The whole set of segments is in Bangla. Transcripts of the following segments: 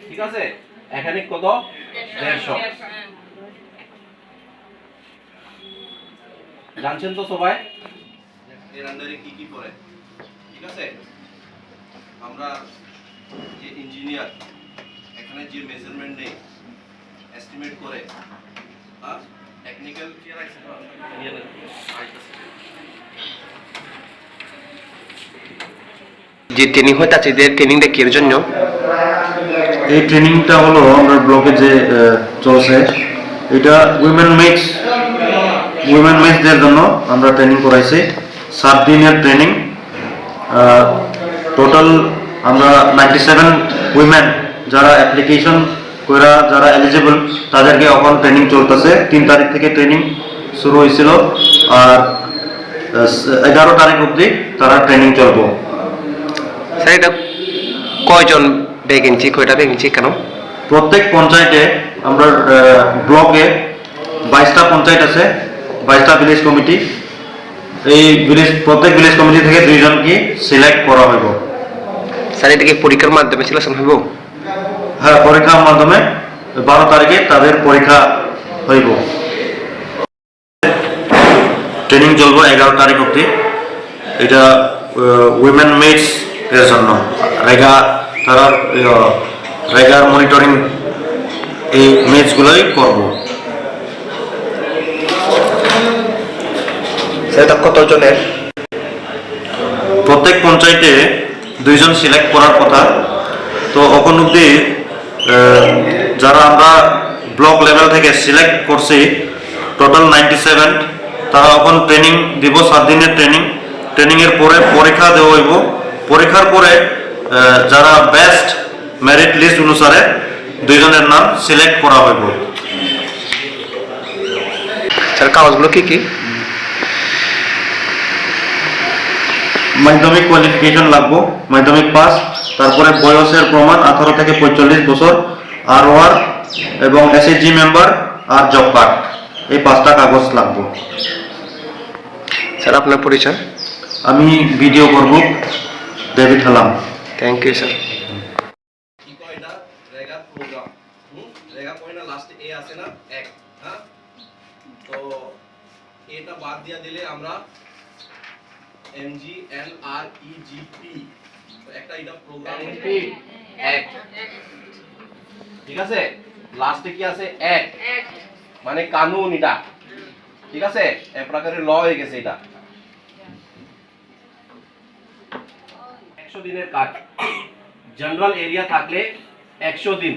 ঠিক আছে, এখানে কত 150। জানছেন তো সবাই এর আন্ডারে কি কি পড়ে? ঠিক আছে, আমরা যে ইঞ্জিনিয়ার এখানে যে মেজারমেন্ট নেই, এস্টিমেট করে, হ্যাঁ, টেকনিক্যাল কি আছে না যে ট্রেনিং হয় তাদের ট্রেনিংটা কি এর জন্য? এই ট্রেনিংটা হলো আমরা ব্লকে যে চলছে, এটা উইমেন মেজদের জন্য আমরা ট্রেনিং করাইছি। 7 দিনের ট্রেনিং। টোটাল আমরা 97 উইমেন যারা অ্যাপ্লিকেশন করা, যারা এলিজিবল, তাদেরকে এখন ট্রেনিং চলতেছে। 3 তারিখ থেকে ট্রেনিং শুরু হয়েছিল আর 11 তারিখ অবধি তারা ট্রেনিং চলবো। স্যার এটা কয়জন ভ্যাকেন্সি, কয়টা ভ্যাকেন্সি কেন? প্রত্যেক পঞ্চায়েতে আমরা ব্লকে 22টা পঞ্চায়েত আছে, 22টা ভিলেজ কমিটি। এই প্রত্যেক ভিলেজ কমিটি থেকে 2 জনকে সিলেক্ট করা হইব। স্যার এটা কি পরীক্ষার মাধ্যমে সিলেকশন হইব? হ্যাঁ, পরীক্ষার মাধ্যমে 12 তারিখে তাদের পরীক্ষা হইব। ট্রেনিং চলবো 11 তারিখ অবধি। এটা উইমেন মেটস এর জন্য রেগার মনিটরিং এই ম্যাচগুলোই করব। সেটা কতজনের? প্রত্যেক পঞ্চায়েতে 2 জন সিলেক্ট করার কথা। তো এখন অবধি যারা আমরা ব্লক লেভেল থেকে সিলেক্ট করছি টোটাল 97, তারা এখন ট্রেনিং দিব। 7 দিনের ট্রেনিংয়ের পরে পরীক্ষা দেওয়া হইব। পরীক্ষার পরে যারা বেস্ট মেরিট লিস্ট অনুসারে 2 জনের নাম সিলেক্ট করা হইব। স্যার কাগজগুলো কি কি? মাধ্যমিক কোয়ালিফিকেশন লাগবো, মাধ্যমিক পাস, তারপরে বয়সের প্রমাণ 18 থেকে 45 বছর, ROR এবং SHG মেম্বার আর জব কার্ড, এই 5টা কাগজ লাগবো। স্যার আপনার পরিচয়? আমি ভিডিও করব, David Hallam. Thank you sir. কি কয় এটা রেগা প্রোগ্রাম। রেগা কয় না লাস্টে এ আছে না, এক, হ্যাঁ, তো এটা বাদ দিয়া দিলে আমরা MGNREGP, তো একটা এটা প্রোগ্রাম এক। ঠিক আছে, লাস্টে কি আছে এক, মানে কানুন এটা। ঠিক আছে, এক প্রকারের ল হয়ে গেছে এটা। 100 দিনের কাজ, জেনারেল এরিয়া থাকলে 100 দিন,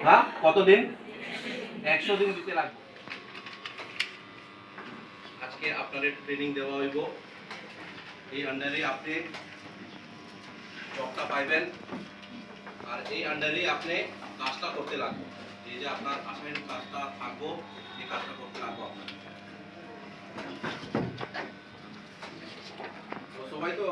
হ্যাঁ, কত দিন? 100 দিন দিতে লাগবে। আজকে আপনাদের ট্রেনিং দেওয়া হইব, এই আন্ডারে আপনি জবটা পাইবেন, আর এই আন্ডারে আপনি কাজটা করতে লাগবে। এই যে আপনার আসাইন কাজটা থাকবো, এই কাজটা করতে লাগবো আপনার। তো সবাই তো